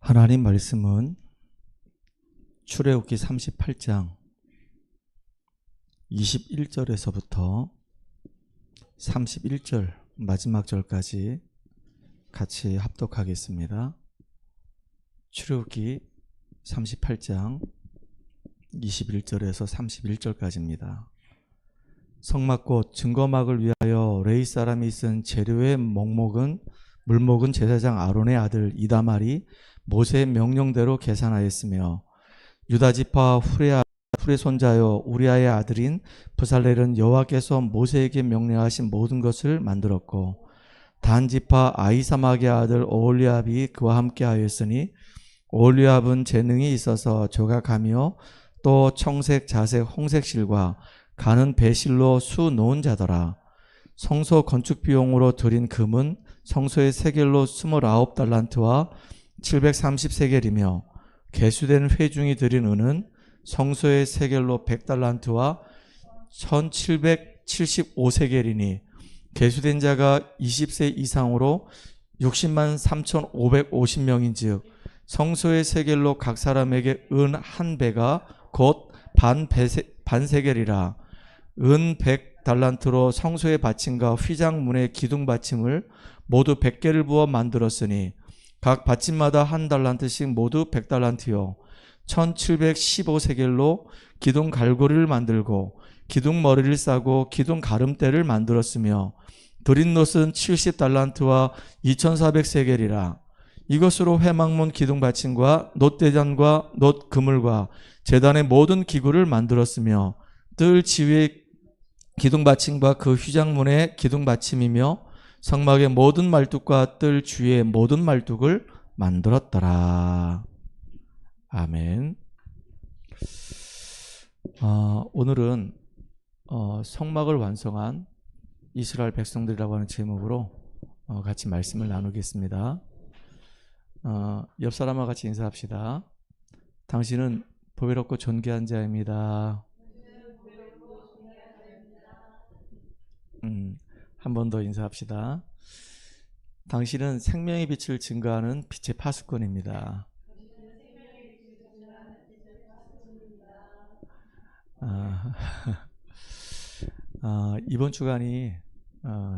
하나님 말씀은 출애굽기 38장 21절에서부터 31절 마지막 절까지 같이 합독하겠습니다. 출애굽기 38장 21절에서 31절까지입니다. 성막곧 증거막을 위하여 레위 사람이 쓴 재료의 물목은 제사장 아론의 아들 이다말이 모세의 명령대로 계산하였으며 유다지파 훌의 손자여 우리아의 아들인 브살렐은 여호와께서 모세에게 명령하신 모든 것을 만들었고 단지파 아히사막의 아들 오홀리압이 그와 함께 하였으니 오홀리압은 재능이 있어서 조각하며 또 청색, 자색, 홍색 실과 가는 배실로 수 놓은 자더라. 성소 건축 비용으로 들인 금은 성소의 세겔로 29달란트와 730세겔이며 개수된 회중이 들인 은은 성소의 세겔로 100달란트와 1775세겔이니 개수된 자가 20세 이상으로 60만 3,550명인즉 성소의 세겔로 각 사람에게 은 한 배가 곧 반세겔이라. 은 100달란트로 성소의 받침과 휘장문의 기둥 받침을 모두 100개를 부어 만들었으니 각 받침마다 한 달란트씩 모두 100달란트요 1715세겔로 기둥 갈고리를 만들고 기둥 머리를 싸고 기둥 가름대를 만들었으며 드린 놋은 70달란트와 2400세겔이라. 이것으로 회막문 기둥 받침과 놋대잔과 놋 그물과 제단의 모든 기구를 만들었으며 뜰 지위의 기둥 받침과 그 휘장문의 기둥 받침이며 성막의 모든 말뚝과 뜰 주위의 모든 말뚝을 만들었더라. 아멘. 오늘은 성막을 완성한 이스라엘 백성들이라고 하는 제목으로 같이 말씀을 나누겠습니다. 옆 사람과 같이 인사합시다. 당신은 보배롭고 존귀한 자입니다. 한 번 더 인사합시다. 당신은 생명의 빛을 증거하는 빛의 파수꾼입니다. 이번 주간이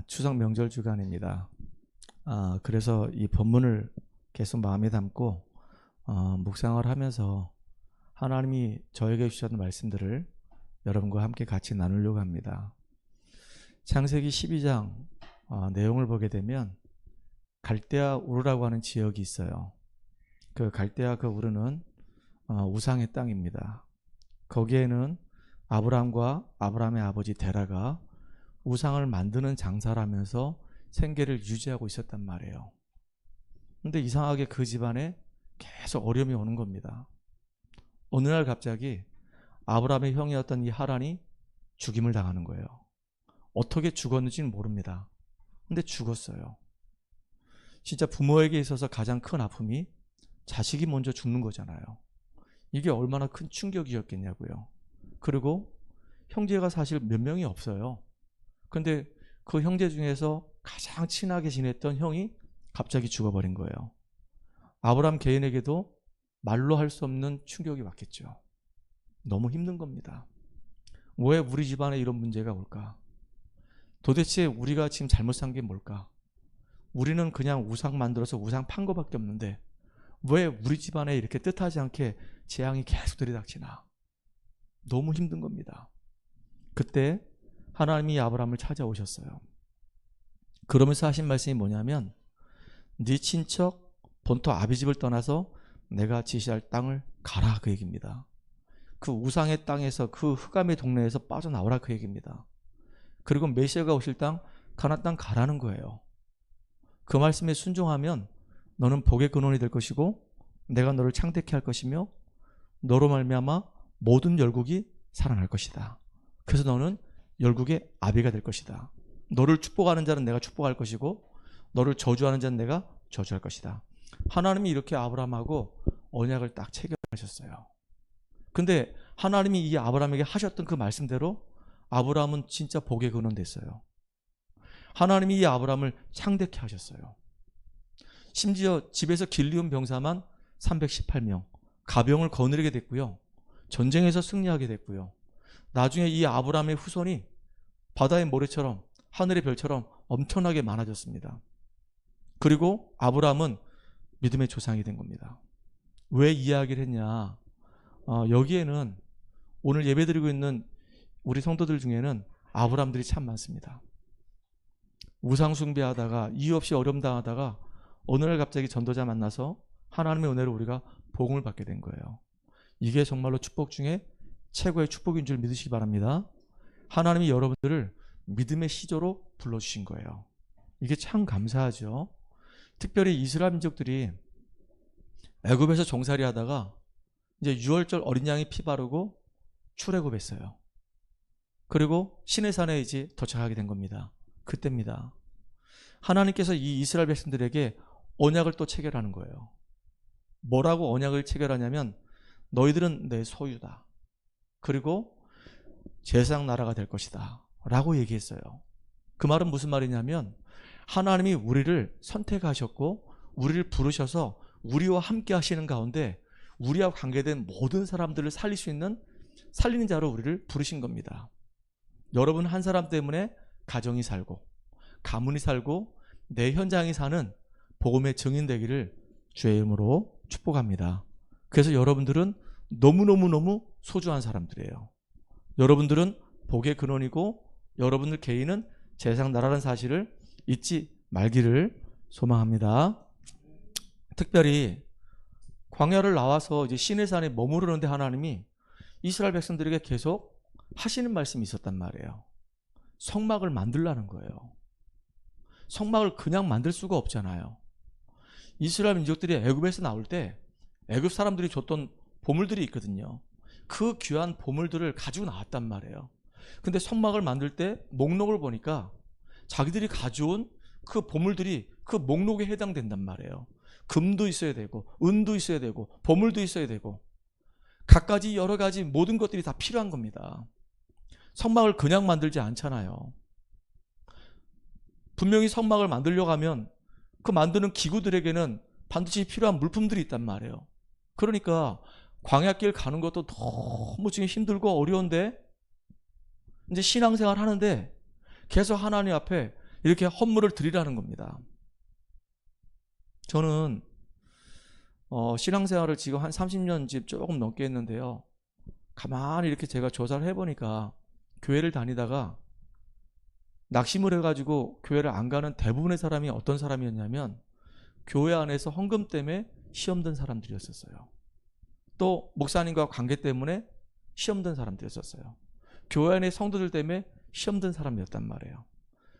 추석 명절 주간입니다. 그래서 이 본문을 계속 마음에 담고 묵상을 하면서 하나님이 저에게 주셨던 말씀들을 여러분과 함께 같이 나누려고 합니다. 창세기 12장 내용을 보게 되면 갈대아 우르라고 하는 지역이 있어요. 그 갈대아 그 우르는 우상의 땅입니다. 거기에는 아브람과 아브람의 아버지 데라가 우상을 만드는 장사를 하면서 생계를 유지하고 있었단 말이에요. 근데 이상하게 그 집안에 계속 어려움이 오는 겁니다. 어느 날 갑자기 아브람의 형이었던 이 하란이 죽임을 당하는 거예요. 어떻게 죽었는지는 모릅니다. 근데 죽었어요. 진짜 부모에게 있어서 가장 큰 아픔이 자식이 먼저 죽는 거잖아요. 이게 얼마나 큰 충격이었겠냐고요. 그리고 형제가 사실 몇 명이 없어요. 근데 그 형제 중에서 가장 친하게 지냈던 형이 갑자기 죽어버린 거예요. 아브람 개인에게도 말로 할 수 없는 충격이 왔겠죠. 너무 힘든 겁니다. 왜 우리 집안에 이런 문제가 올까? 도대체 우리가 지금 잘못 산 게 뭘까? 우리는 그냥 우상 만들어서 우상 판 거밖에 없는데 왜 우리 집안에 이렇게 뜻하지 않게 재앙이 계속 들이닥치나? 너무 힘든 겁니다. 그때 하나님이 아브람을 찾아오셨어요. 그러면서 하신 말씀이 뭐냐면 네 친척 본토 아비집을 떠나서 내가 지시할 땅을 가라 그 얘기입니다. 그 우상의 땅에서 그 흑암의 동네에서 빠져나오라 그 얘기입니다. 그리고 메시아가 오실 땅 가나안 땅 가라는 거예요. 그 말씀에 순종하면 너는 복의 근원이 될 것이고 내가 너를 창대케 할 것이며 너로 말미암아 모든 열국이 살아날 것이다. 그래서 너는 열국의 아비가 될 것이다. 너를 축복하는 자는 내가 축복할 것이고 너를 저주하는 자는 내가 저주할 것이다. 하나님이 이렇게 아브라함하고 언약을 딱 체결하셨어요. 근데 하나님이 이 아브라함에게 하셨던 그 말씀대로 아브라함은 진짜 복의 근원 됐어요. 하나님이 이 아브라함을 창대케 하셨어요. 심지어 집에서 길리움 병사만 318명. 가병을 거느리게 됐고요. 전쟁에서 승리하게 됐고요. 나중에 이 아브라함의 후손이 바다의 모래처럼 하늘의 별처럼 엄청나게 많아졌습니다. 그리고 아브라함은 믿음의 조상이 된 겁니다. 왜 이 이야기를 했냐? 여기에는 오늘 예배드리고 있는 우리 성도들 중에는 아브라함들이 참 많습니다. 우상 숭배하다가 이유 없이 어려움 당하다가 어느 날 갑자기 전도자 만나서 하나님의 은혜로 우리가 복음을 받게 된 거예요. 이게 정말로 축복 중에 최고의 축복인 줄 믿으시기 바랍니다. 하나님이 여러분들을 믿음의 시조로 불러주신 거예요. 이게 참 감사하죠. 특별히 이스라엘 민족들이 애굽에서 종살이 하다가 이제 6월절 어린 양이 피 바르고 출애굽했어요. 그리고 시내산에 이제 도착하게 된 겁니다. 그때입니다. 하나님께서 이 이스라엘 백성들에게 언약을 또 체결하는 거예요. 뭐라고 언약을 체결하냐면 너희들은 내 소유다. 그리고 제사장 나라가 될 것이다. 라고 얘기했어요. 그 말은 무슨 말이냐면 하나님이 우리를 선택하셨고 우리를 부르셔서 우리와 함께 하시는 가운데 우리와 관계된 모든 사람들을 살릴 수 있는 살리는 자로 우리를 부르신 겁니다. 여러분 한 사람 때문에 가정이 살고 가문이 살고 내 현장이 사는 복음의 증인 되기를 주의 이름으로 축복합니다. 그래서 여러분들은 너무너무너무 소중한 사람들이에요. 여러분들은 복의 근원이고 여러분들 개인은 제사장 나라라는 사실을 잊지 말기를 소망합니다. 특별히 광야를 나와서 이제 시내산에 머무르는데 하나님이 이스라엘 백성들에게 계속 하시는 말씀이 있었단 말이에요. 성막을 만들라는 거예요. 성막을 그냥 만들 수가 없잖아요. 이스라엘 민족들이 애굽에서 나올 때 애굽 사람들이 줬던 보물들이 있거든요. 그 귀한 보물들을 가지고 나왔단 말이에요. 근데 성막을 만들 때 목록을 보니까 자기들이 가져온 그 보물들이 그 목록에 해당된단 말이에요. 금도 있어야 되고 은도 있어야 되고 보물도 있어야 되고 갖가지 여러 가지 모든 것들이 다 필요한 겁니다. 성막을 그냥 만들지 않잖아요. 분명히 성막을 만들려고 하면 그 만드는 기구들에게는 반드시 필요한 물품들이 있단 말이에요. 그러니까 광야길 가는 것도 너무 지금 힘들고 어려운데 이제 신앙생활 하는데 계속 하나님 앞에 이렇게 헌물을 드리라는 겁니다. 저는 신앙생활을 지금 한 30년 조금 넘게 했는데요. 가만히 이렇게 제가 조사를 해보니까 교회를 다니다가 낙심을 해가지고 교회를 안 가는 대부분의 사람이 어떤 사람이었냐면 교회 안에서 헌금 때문에 시험 든 사람들이었었어요. 또 목사님과 관계 때문에 시험 든 사람들이었었어요. 교회 안에 성도들 때문에 시험 든 사람이었단 말이에요.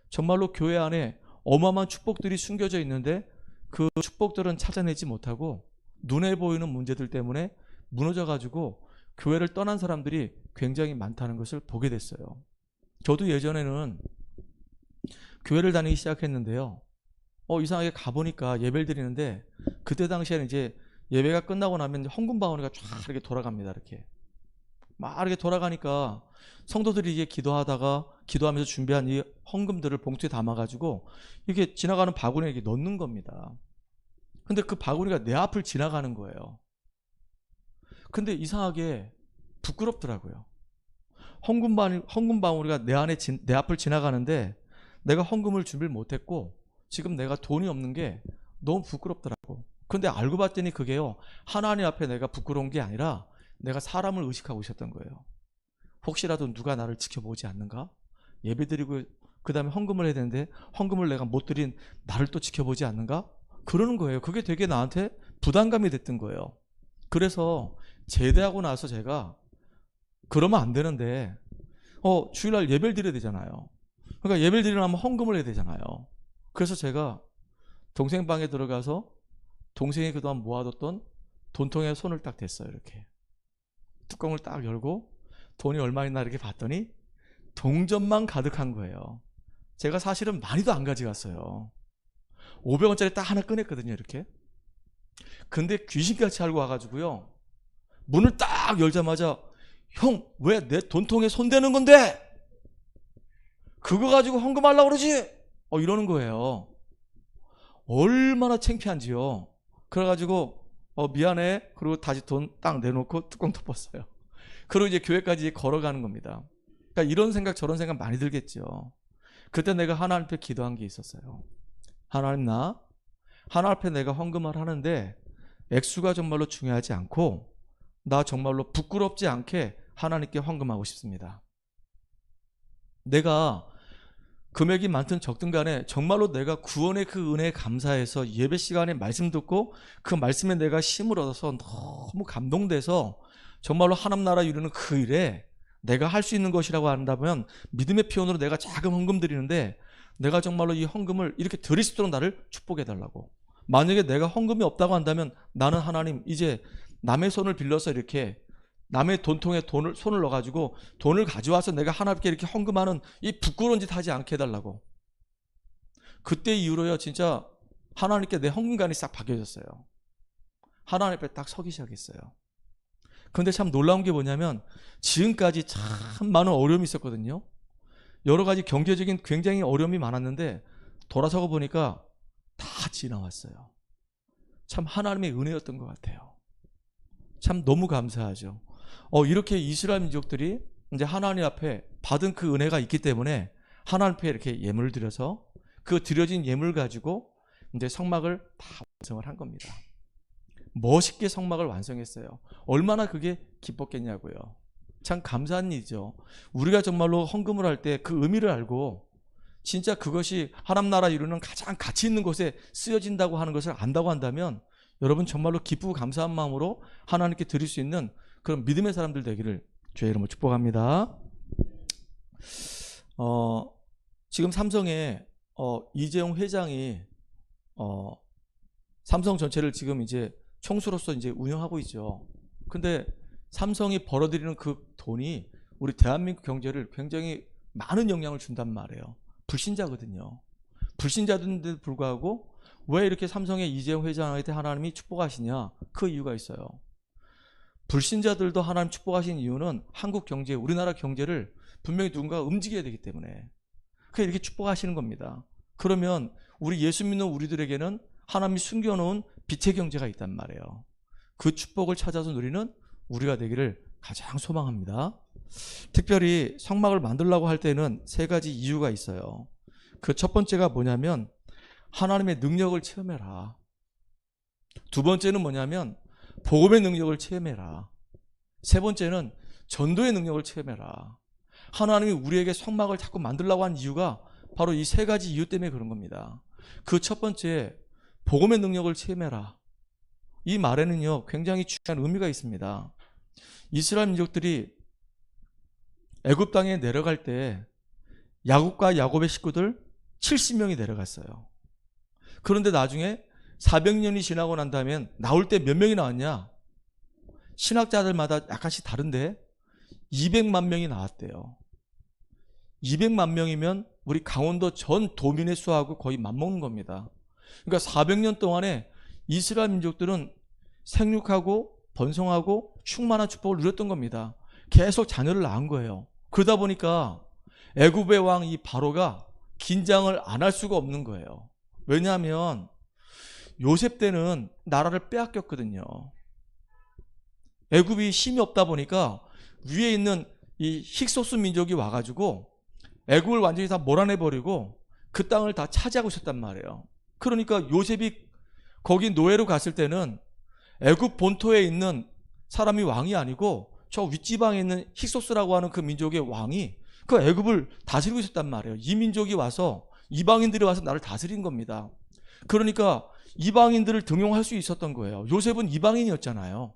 정말로 교회 안에 어마어마한 축복들이 숨겨져 있는데 그 축복들은 찾아내지 못하고 눈에 보이는 문제들 때문에 무너져가지고 교회를 떠난 사람들이 굉장히 많다는 것을 보게 됐어요. 저도 예전에는 교회를 다니기 시작했는데요. 이상하게 가보니까 예배를 드리는데 그때 당시에는 이제 예배가 끝나고 나면 헌금 방울이가 쫙 이렇게 돌아갑니다. 이렇게 막 이렇게 돌아가니까 성도들이 이제 기도하면서 준비한 이 헌금들을 봉투에 담아가지고 이게 지나가는 바구니에 이렇게 넣는 겁니다. 근데 그 바구니가 내 앞을 지나가는 거예요. 근데 이상하게 부끄럽더라고요. 헌금 방울이가 내 앞을 지나가는데 내가 헌금을 준비를 못했고 지금 내가 돈이 없는 게 너무 부끄럽더라고. 근데 알고 봤더니 그게요, 하나님 앞에 내가 부끄러운 게 아니라 내가 사람을 의식하고 있었던 거예요. 혹시라도 누가 나를 지켜보지 않는가? 예배드리고 그 다음에 헌금을 해야 되는데 헌금을 내가 못 드린 나를 또 지켜보지 않는가? 그러는 거예요. 그게 되게 나한테 부담감이 됐던 거예요. 그래서 제대하고 나서 제가 그러면 안 되는데 주일날 예배를 드려야 되잖아요. 그러니까 예배를 드리려면 헌금을 해야 되잖아요. 그래서 제가 동생 방에 들어가서 동생이 그동안 모아뒀던 돈통에 손을 딱 댔어요. 이렇게 뚜껑을 딱 열고 돈이 얼마 있나 이렇게 봤더니 동전만 가득한 거예요. 제가 사실은 많이도 안 가져갔어요. 500원짜리 딱 하나 꺼냈거든요. 이렇게. 근데 귀신같이 알고 와가지고요, 문을 딱 열자마자 형, 왜 내 돈통에 손 대는 건데? 그거 가지고 헌금하려고 그러지? 이러는 거예요. 얼마나 창피한지요. 그래가지고 미안해. 그리고 다시 돈 딱 내놓고 뚜껑 덮었어요. 그리고 이제 교회까지 걸어가는 겁니다. 그러니까 이런 생각 저런 생각 많이 들겠죠. 그때 내가 하나님 앞에 기도한 게 있었어요. 하나님, 하나님 앞에 내가 헌금을 하는데 액수가 정말로 중요하지 않고 나 정말로 부끄럽지 않게 하나님께 헌금하고 싶습니다. 내가 금액이 많든 적든 간에 정말로 내가 구원의 그 은혜에 감사해서 예배 시간에 말씀 듣고 그 말씀에 내가 힘을 얻어서 너무 감동돼서 정말로 하나님 나라 이루는 그 일에 내가 할 수 있는 것이라고 한다면 믿음의 피원으로 내가 작은 헌금 드리는데 내가 정말로 이 헌금을 이렇게 드릴 수 있도록 나를 축복해 달라고. 만약에 내가 헌금이 없다고 한다면 나는 하나님 이제 남의 손을 빌려서 이렇게 남의 돈통에 손을 넣어가지고 돈을 가져와서 내가 하나님께 이렇게 헌금하는 이 부끄러운 짓 하지 않게 해달라고. 그때 이후로요 진짜 하나님께 내 헌금관이 싹 바뀌어졌어요. 하나님 앞에 딱 서기 시작했어요. 그런데 참 놀라운 게 뭐냐면 지금까지 참 많은 어려움이 있었거든요. 여러 가지 경제적인 굉장히 어려움이 많았는데 돌아서고 보니까 다 지나왔어요. 참 하나님의 은혜였던 것 같아요. 참 너무 감사하죠. 이렇게 이스라엘 민족들이 이제 하나님 앞에 받은 그 은혜가 있기 때문에 하나님 앞에 이렇게 예물을 드려서 그 드려진 예물 가지고 이제 성막을 다 완성을 한 겁니다. 멋있게 성막을 완성했어요. 얼마나 그게 기뻤겠냐고요. 참 감사한 일이죠. 우리가 정말로 헌금을 할 때 그 의미를 알고 진짜 그것이 하나님 나라 이루는 가장 가치 있는 곳에 쓰여진다고 하는 것을 안다고 한다면 여러분 정말로 기쁘고 감사한 마음으로 하나님께 드릴 수 있는 그런 믿음의 사람들 되기를 주의 이름으로 축복합니다. 지금 삼성에 이재용 회장이 삼성 전체를 지금 이제 총수로서 이제 운영하고 있죠. 근데 삼성이 벌어들이는 그 돈이 우리 대한민국 경제를 굉장히 많은 영향을 준단 말이에요. 불신자거든요. 불신자들인데도 불구하고 왜 이렇게 삼성의 이재용 회장한테 하나님이 축복하시냐? 그 이유가 있어요. 불신자들도 하나님 축복하신 이유는 한국 경제, 우리나라 경제를 분명히 누군가 움직여야 되기 때문에 그게 이렇게 축복하시는 겁니다. 그러면 우리 예수 믿는 우리들에게는 하나님이 숨겨놓은 빛의 경제가 있단 말이에요. 그 축복을 찾아서 누리는 우리가 되기를 가장 소망합니다. 특별히 성막을 만들려고 할 때는 세 가지 이유가 있어요. 그 첫 번째가 뭐냐면 하나님의 능력을 체험해라. 두 번째는 뭐냐면 복음의 능력을 체험해라. 세 번째는 전도의 능력을 체험해라. 하나님이 우리에게 성막을 자꾸 만들려고 한 이유가 바로 이 세 가지 이유 때문에 그런 겁니다. 그 첫 번째, 복음의 능력을 체험해라. 이 말에는요 굉장히 중요한 의미가 있습니다. 이스라엘 민족들이 애굽 땅에 내려갈 때 야곱과 야곱의 식구들 70명이 내려갔어요. 그런데 나중에 400년이 지나고 난 다음에 나올 때 몇 명이 나왔냐? 신학자들마다 약간씩 다른데 200만 명이 나왔대요. 200만 명이면 우리 강원도 전 도민의 수하고 거의 맞먹는 겁니다. 그러니까 400년 동안에 이스라엘 민족들은 생육하고 번성하고 충만한 축복을 누렸던 겁니다. 계속 자녀를 낳은 거예요. 그러다 보니까 애굽의 왕 이 바로가 긴장을 안 할 수가 없는 거예요. 왜냐하면 요셉 때는 나라를 빼앗겼거든요. 애굽이 힘이 없다 보니까 위에 있는 이 힉소스 민족이 와가지고 애굽을 완전히 다 몰아내버리고 그 땅을 다 차지하고 있었단 말이에요. 그러니까 요셉이 거기 노예로 갔을 때는 애굽 본토에 있는 사람이 왕이 아니고 저 윗지방에 있는 힉소스라고 하는 그 민족의 왕이 그 애굽을 다스리고 있었단 말이에요. 이 민족이 와서 이방인들이 와서 나를 다스린 겁니다. 그러니까 이방인들을 등용할 수 있었던 거예요. 요셉은 이방인이었잖아요.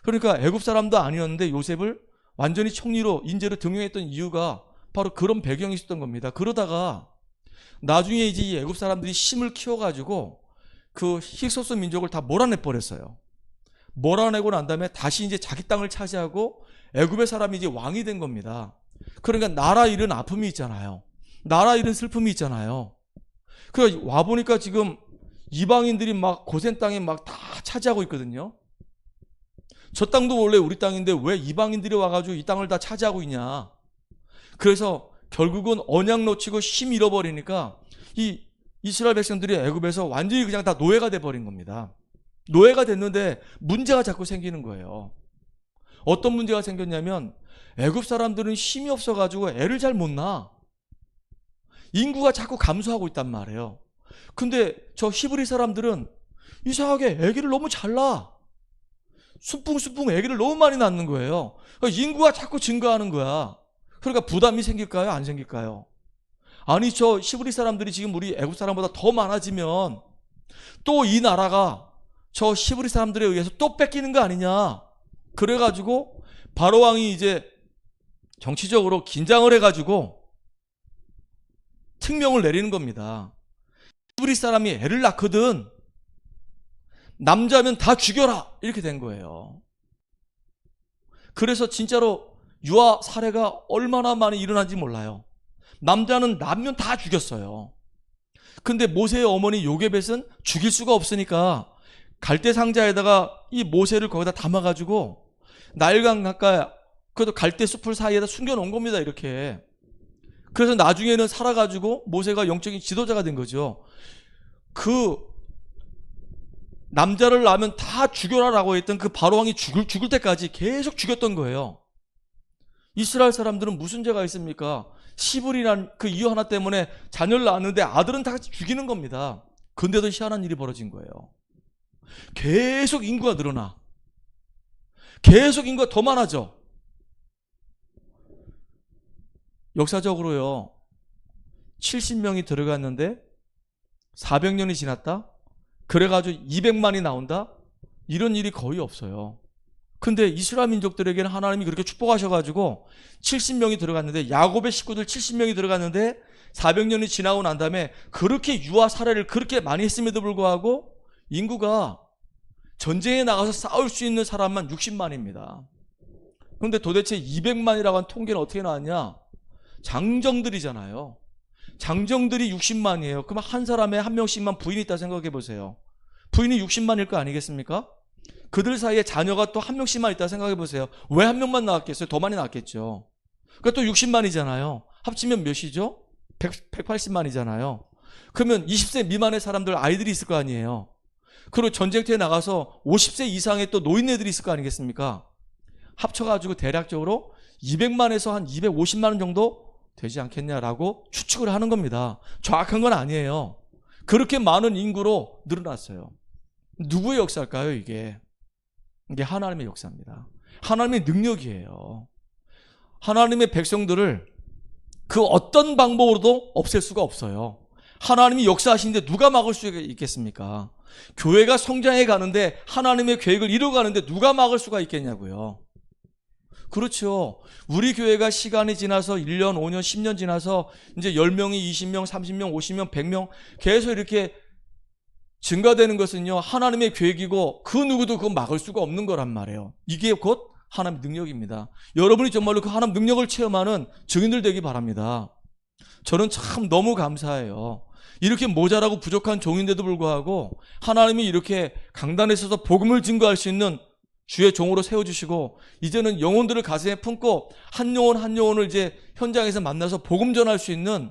그러니까 애굽 사람도 아니었는데 요셉을 완전히 총리로 인재로 등용했던 이유가 바로 그런 배경이 있었던 겁니다. 그러다가 나중에 이제 이 애굽 사람들이 힘을 키워가지고 그 힉소스 민족을 다 몰아내 버렸어요. 몰아내고 난 다음에 다시 이제 자기 땅을 차지하고 애굽의 사람이 이제 왕이 된 겁니다. 그러니까 나라 잃은 아픔이 있잖아요. 나라 잃은 슬픔이 있잖아요. 그러니까 와보니까 지금 이방인들이 막 고센 땅에 막 다 차지하고 있거든요. 저 땅도 원래 우리 땅인데 왜 이방인들이 와가지고 이 땅을 다 차지하고 있냐. 그래서 결국은 언약 놓치고 힘 잃어버리니까 이 이스라엘 백성들이 애굽에서 완전히 그냥 다 노예가 돼버린 겁니다. 노예가 됐는데 문제가 자꾸 생기는 거예요. 어떤 문제가 생겼냐면 애굽 사람들은 힘이 없어가지고 애를 잘 못 낳아. 인구가 자꾸 감소하고 있단 말이에요. 근데 저 히브리 사람들은 이상하게 아기를 너무 잘 낳아. 순풍순풍 아기를 너무 많이 낳는 거예요. 인구가 자꾸 증가하는 거야. 그러니까 부담이 생길까요? 안 생길까요? 아니 저 히브리 사람들이 지금 우리 애굽 사람보다 더 많아지면 또 이 나라가 저 히브리 사람들에 의해서 또 뺏기는 거 아니냐. 그래가지고 바로 왕이 이제 정치적으로 긴장을 해가지고 특명을 내리는 겁니다. 히브리 사람이 애를 낳거든 남자면 다 죽여라 이렇게 된 거예요. 그래서 진짜로 유아 사례가 얼마나 많이 일어난지 몰라요. 남자는 낳으면 다 죽였어요. 근데 모세의 어머니 요게벳은 죽일 수가 없으니까 갈대 상자에다가 이 모세를 거기다 담아가지고 나일강 가까이 그래도 갈대 숲을 사이에다 숨겨놓은 겁니다. 이렇게. 그래서 나중에는 살아가지고 모세가 영적인 지도자가 된 거죠. 그 남자를 낳으면 다 죽여라라고 했던 그 바로왕이 죽을 때까지 계속 죽였던 거예요. 이스라엘 사람들은 무슨 죄가 있습니까? 시브리란 그 이유 하나 때문에 자녀를 낳았는데 아들은 다 같이 죽이는 겁니다. 근데도 희한한 일이 벌어진 거예요. 계속 인구가 늘어나. 계속 인구가 더 많아져. 역사적으로요. 70명이 들어갔는데 400년이 지났다? 그래가지고 200만이 나온다? 이런 일이 거의 없어요. 근데 이스라엘 민족들에게는 하나님이 그렇게 축복하셔가지고 70명이 들어갔는데 야곱의 식구들 70명이 들어갔는데 400년이 지나고 난 다음에 그렇게 유아 살해를 그렇게 많이 했음에도 불구하고 인구가 전쟁에 나가서 싸울 수 있는 사람만 60만입니다. 그런데 도대체 200만이라고 한 통계는 어떻게 나왔냐? 장정들이잖아요. 장정들이 60만이에요. 그럼 한 사람에 한 명씩만 부인이 있다 생각해 보세요. 부인이 60만일 거 아니겠습니까? 그들 사이에 자녀가 또 한 명씩만 있다 생각해 보세요. 왜 한 명만 낳았겠어요? 더 많이 낳았겠죠. 그러니까 또 60만이잖아요. 합치면 몇이죠? 180만이잖아요. 그러면 20세 미만의 사람들 아이들이 있을 거 아니에요. 그리고 전쟁터에 나가서 50세 이상의 또 노인네들이 있을 거 아니겠습니까? 합쳐가지고 대략적으로 200만에서 한 250만 원 정도 되지 않겠냐라고 추측을 하는 겁니다. 정확한 건 아니에요. 그렇게 많은 인구로 늘어났어요. 누구의 역사일까요, 이게? 이게 하나님의 역사입니다. 하나님의 능력이에요. 하나님의 백성들을 그 어떤 방법으로도 없앨 수가 없어요. 하나님이 역사하시는데 누가 막을 수 있겠습니까? 교회가 성장해 가는데 하나님의 계획을 이루어가는데 누가 막을 수가 있겠냐고요. 그렇죠. 우리 교회가 시간이 지나서 1년, 5년, 10년 지나서 이제 10명이 20명, 30명, 50명, 100명 계속 이렇게 증가되는 것은요, 하나님의 계획이고 그 누구도 그거 막을 수가 없는 거란 말이에요. 이게 곧 하나님의 능력입니다. 여러분이 정말로 그 하나님 능력을 체험하는 증인들 되기 바랍니다. 저는 참 너무 감사해요. 이렇게 모자라고 부족한 종인데도 불구하고 하나님이 이렇게 강단에 서서 복음을 증거할 수 있는 주의 종으로 세워주시고 이제는 영혼들을 가슴에 품고 한 영혼 한 영혼을 이제 현장에서 만나서 복음 전할 수 있는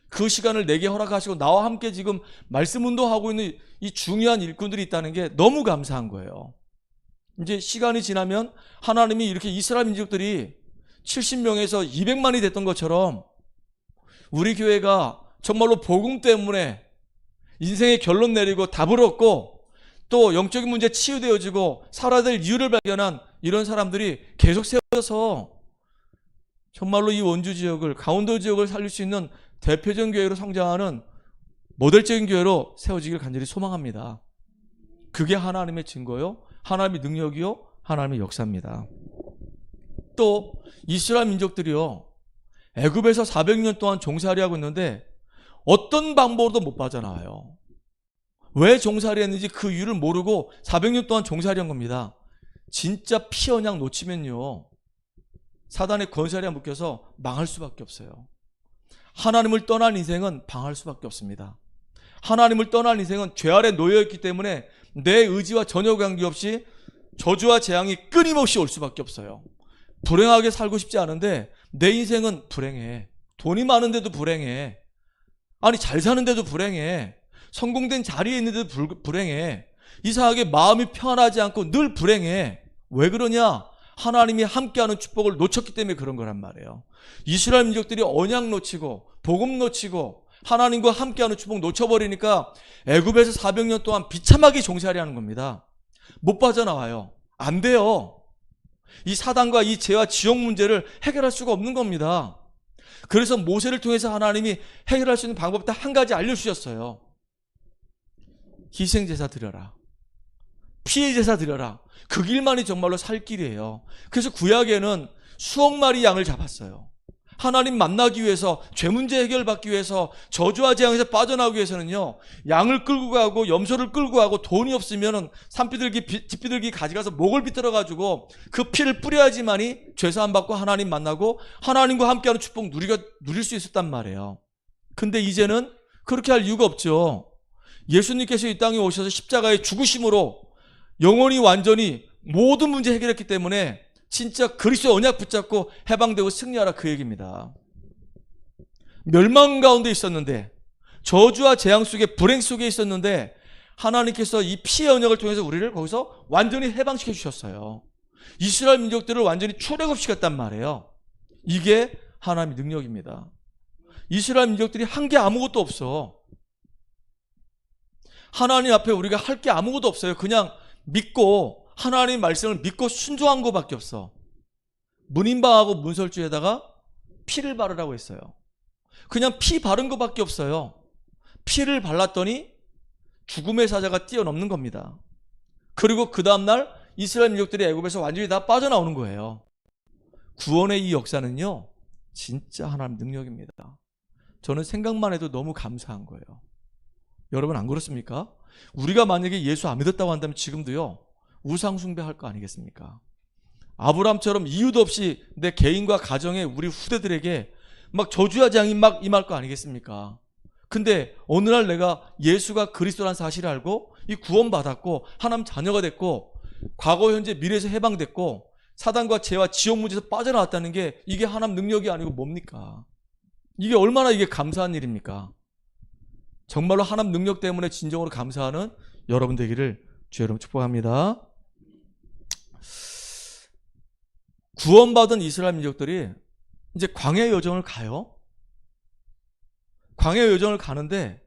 그 시간을 내게 허락하시고 나와 함께 지금 말씀 운동하고 있는 이 중요한 일꾼들이 있다는 게 너무 감사한 거예요. 이제 시간이 지나면 하나님이 이렇게 이스라엘 민족들이 70명에서 200만이 됐던 것처럼 우리 교회가 정말로 복음 때문에 인생의 결론 내리고 답을 얻고 또 영적인 문제 치유되어지고 살아야 될 이유를 발견한 이런 사람들이 계속 세워져서 정말로 이 원주 지역을, 강원도 지역을 살릴 수 있는 대표적인 교회로 성장하는 모델적인 교회로 세워지길 간절히 소망합니다. 그게 하나님의 증거요, 하나님의 능력이요, 하나님의 역사입니다. 또 이스라엘 민족들이요, 애굽에서 400년 동안 종살이하고 있는데 어떤 방법으로도 못 빠져나와요. 왜 종살이했는지 그 이유를 모르고 400년 동안 종살이한 겁니다. 진짜 피 언약 놓치면요, 사단의 권세에 묶여서 망할 수밖에 없어요. 하나님을 떠난 인생은 방할 수밖에 없습니다. 하나님을 떠난 인생은 죄 아래 놓여있기 때문에 내 의지와 전혀 관계없이 저주와 재앙이 끊임없이 올 수밖에 없어요. 불행하게 살고 싶지 않은데 내 인생은 불행해. 돈이 많은데도 불행해. 아니 잘 사는데도 불행해. 성공된 자리에 있는데도 불행해. 이상하게 마음이 평안하지 않고 늘 불행해. 왜 그러냐? 하나님이 함께하는 축복을 놓쳤기 때문에 그런 거란 말이에요. 이스라엘 민족들이 언약 놓치고 복음 놓치고 하나님과 함께하는 축복 놓쳐버리니까 애굽에서 400년 동안 비참하게 종살이 하는 겁니다. 못 빠져나와요. 안 돼요. 이 사단과 이 죄와 지옥 문제를 해결할 수가 없는 겁니다. 그래서 모세를 통해서 하나님이 해결할 수 있는 방법 딱 한 가지 알려주셨어요. 희생제사 드려라. 피의 제사 드려라. 그 길만이 정말로 살 길이에요. 그래서 구약에는 수억 마리 양을 잡았어요. 하나님 만나기 위해서, 죄 문제 해결받기 위해서, 저주와 재앙에서 빠져나오기 위해서는요, 양을 끌고 가고 염소를 끌고 가고 돈이 없으면 산비둘기, 집비둘기 가져가서 목을 비틀어 가지고 그 피를 뿌려야지만이 죄사함 받고 하나님 만나고 하나님과 함께하는 축복 누릴 수 있었단 말이에요. 근데 이제는 그렇게 할 이유가 없죠. 예수님께서 이 땅에 오셔서 십자가의 죽으심으로 영원히 완전히 모든 문제 해결했기 때문에 진짜 그리스도의 언약 붙잡고 해방되고 승리하라, 그 얘기입니다. 멸망 가운데 있었는데, 저주와 재앙 속에, 불행 속에 있었는데 하나님께서 이 피의 언약을 통해서 우리를 거기서 완전히 해방시켜 주셨어요. 이스라엘 민족들을 완전히 출애굽시켰단 말이에요. 이게 하나님의 능력입니다. 이스라엘 민족들이 한 게 아무것도 없어. 하나님 앞에 우리가 할 게 아무것도 없어요. 그냥 믿고, 하나님 말씀을 믿고 순종한 것밖에 없어. 문인방하고 문설주에다가 피를 바르라고 했어요. 그냥 피 바른 것밖에 없어요. 피를 발랐더니 죽음의 사자가 뛰어넘는 겁니다. 그리고 그 다음날 이스라엘 민족들이 애굽에서 완전히 다 빠져나오는 거예요. 구원의 이 역사는요, 진짜 하나님 능력입니다. 저는 생각만 해도 너무 감사한 거예요. 여러분 안 그렇습니까? 우리가 만약에 예수 안 믿었다고 한다면 지금도요, 우상 숭배할 거 아니겠습니까? 아브라함처럼 이유도 없이 내 개인과 가정에 우리 후대들에게 막 저주와 재앙이 막 임할 거 아니겠습니까? 근데 어느 날 내가 예수가 그리스도라는 사실을 알고 이 구원받았고 하나님 자녀가 됐고 과거 현재 미래에서 해방됐고 사단과 죄와 지옥 문제에서 빠져나왔다는 게 이게 하나님 능력이 아니고 뭡니까? 이게 얼마나 이게 감사한 일입니까? 정말로 하나님 능력 때문에 진정으로 감사하는 여러분 되기를 주의 이름으로 축복합니다. 구원받은 이스라엘 민족들이 이제 광야의 여정을 가요. 광야의 여정을 가는데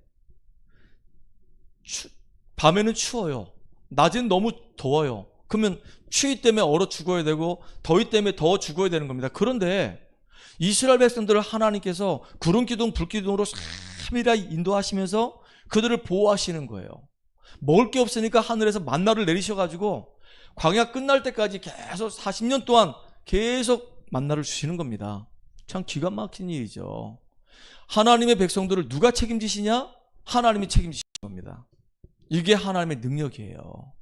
밤에는 추워요. 낮에는 너무 더워요. 그러면 추위 때문에 얼어 죽어야 되고 더위 때문에 더워 죽어야 되는 겁니다. 그런데 이스라엘 백성들을 하나님께서 구름 기둥 불 기둥으로 3일이나 인도하시면서 그들을 보호하시는 거예요. 먹을 게 없으니까 하늘에서 만나를 내리셔가지고 광야 끝날 때까지 계속 40년 동안 계속 만나를 주시는 겁니다. 참 기가 막힌 일이죠. 하나님의 백성들을 누가 책임지시냐? 하나님이 책임지시는 겁니다. 이게 하나님의 능력이에요.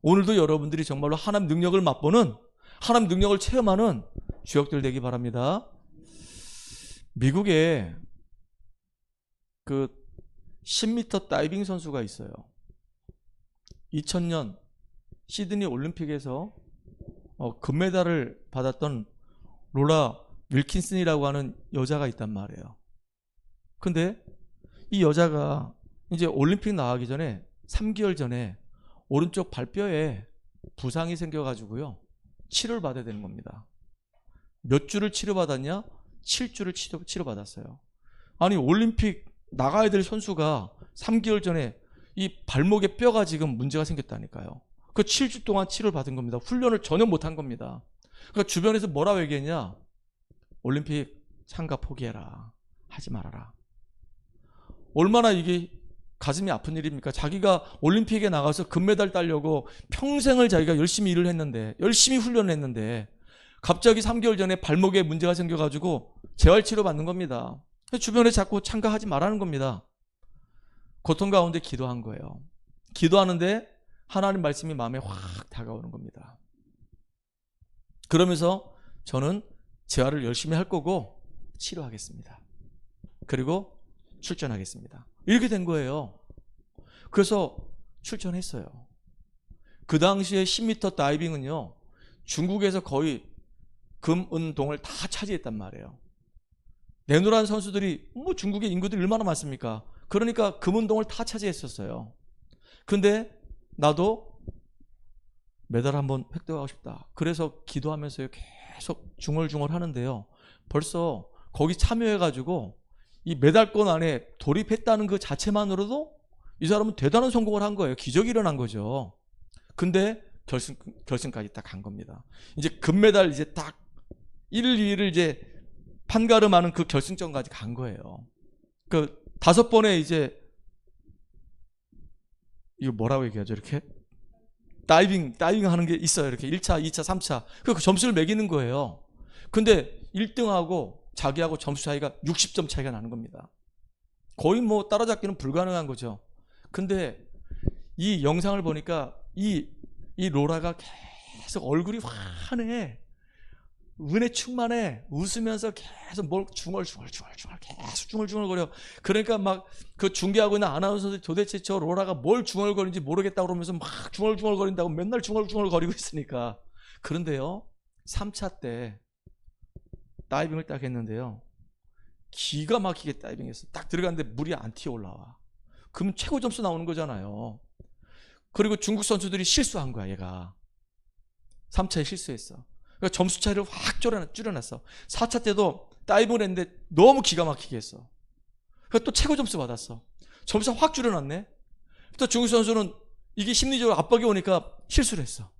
오늘도 여러분들이 정말로 하나님 능력을 맛보는, 하나님 능력을 체험하는 주역들 되기 바랍니다. 미국에 그 10m 다이빙 선수가 있어요. 2000년 시드니 올림픽에서 금메달을 받았던 로라 윌킨슨이라고 하는 여자가 있단 말이에요. 근데 이 여자가 이제 올림픽 나가기 전에 3개월 전에 오른쪽 발뼈에 부상이 생겨가지고요, 치료를 받아야 되는 겁니다. 몇 주를 치료받았냐? 7주를 치료받았어요. 아니 올림픽 나가야 될 선수가 3개월 전에 이 발목에 뼈가 지금 문제가 생겼다니까요. 그 7주 동안 치료를 받은 겁니다. 훈련을 전혀 못한 겁니다. 그러니까 주변에서 뭐라고 얘기했냐? 올림픽 참가 포기해라. 하지 말아라. 얼마나 이게 가슴이 아픈 일입니까? 자기가 올림픽에 나가서 금메달 따려고 평생을 자기가 열심히 일을 했는데, 열심히 훈련을 했는데 갑자기 3개월 전에 발목에 문제가 생겨가지고 재활치료 받는 겁니다. 주변에 자꾸 참가하지 말라는 겁니다. 고통 가운데 기도한 거예요. 기도하는데 하나님 말씀이 마음에 확 다가오는 겁니다. 그러면서 저는 재활을 열심히 할 거고 치료하겠습니다. 그리고 출전하겠습니다. 이렇게 된 거예요. 그래서 출전했어요. 그 당시에 10m 다이빙은요, 중국에서 거의 금, 은, 동을 다 차지했단 말이에요. 내노란 선수들이 중국의 인구들이 얼마나 많습니까? 그러니까 금, 은, 동을 다 차지했었어요. 근데 나도 메달 한번 획득하고 싶다. 그래서 기도하면서 계속 중얼중얼 하는데요. 벌써 거기 참여해가지고 이 메달권 안에 돌입했다는 그 자체만으로도 이 사람은 대단한 성공을 한 거예요. 기적이 일어난 거죠. 근데 결승까지 딱 간 겁니다. 이제 금메달 이제 딱 1위, 2위를 이제 판가름하는 그 결승전까지 간 거예요. 그 5번에 이제 이거 뭐라고 얘기하죠? 이렇게 다이빙 하는 게 있어요. 이렇게 1차, 2차, 3차. 그 점수를 매기는 거예요. 근데 1등하고 자기하고 점수 차이가 60점 차이가 나는 겁니다. 거의 뭐 따라잡기는 불가능한 거죠. 근데 이 영상을 보니까 이 로라가 계속 얼굴이 환해. 은혜 충만해. 웃으면서 계속 뭘 중얼중얼 계속 중얼중얼거려. 그러니까 막 그 중계하고 있는 아나운서들이 도대체 저 로라가 뭘 중얼거리는지 모르겠다고 그러면서 막 중얼중얼거린다고 맨날 중얼중얼거리고 있으니까. 그런데요, 3차 때 다이빙을 딱 했는데요, 기가 막히게 다이빙했어. 딱 들어갔는데 물이 안 튀어 올라와. 그럼 최고 점수 나오는 거잖아요. 그리고 중국 선수들이 실수한 거야. 얘가 3차에 실수했어. 그러니까 점수 차이를 확 줄여놨어. 4차 때도 다이빙을 했는데 너무 기가 막히게 했어. 그래서 또 최고 점수 받았어. 점수 확 줄여놨네. 또 중국 선수는 이게 심리적으로 압박이 오니까 실수를 했어.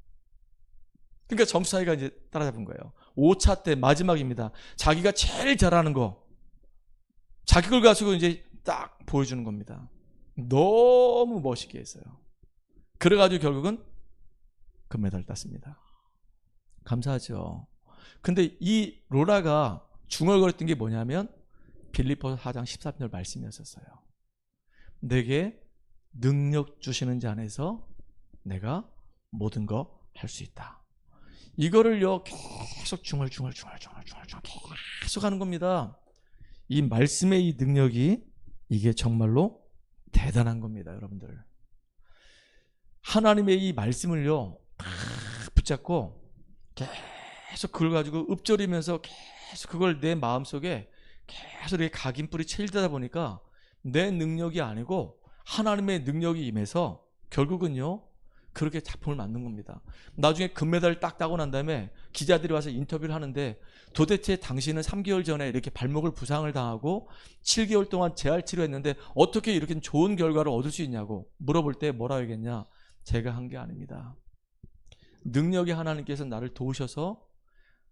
그러니까 점수 차이가 이제 따라잡은 거예요. 5차 때 마지막입니다. 자기가 제일 잘하는 거, 자기 걸 가지고 이제 딱 보여주는 겁니다. 너무 멋있게 했어요. 그래가지고 결국은 금메달을 땄습니다. 감사하죠. 근데 이 로라가 중얼거렸던 게 뭐냐면 빌립보서 4장 13절 말씀이었었어요. 내게 능력 주시는 자 안에서 내가 모든 거 할 수 있다. 이거를요 계속 중얼중얼 계속 하는 겁니다. 이 말씀의 이 능력이 이게 정말로 대단한 겁니다. 여러분들, 하나님의 이 말씀을요 붙잡고 계속 그걸 가지고 읊조리면서 계속 그걸 내 마음속에 계속 이렇게 각인뿌리 채우다 보니까 내 능력이 아니고 하나님의 능력이 임해서 결국은요 그렇게 작품을 만든 겁니다. 나중에 금메달을 딱 따고 난 다음에 기자들이 와서 인터뷰를 하는데, 도대체 당신은 3개월 전에 이렇게 발목을 부상을 당하고 7개월 동안 재활 치료했는데 어떻게 이렇게 좋은 결과를 얻을 수 있냐고 물어볼 때 뭐라고 얘기했냐? 제가 한 게 아닙니다. 능력이 하나님께서 나를 도우셔서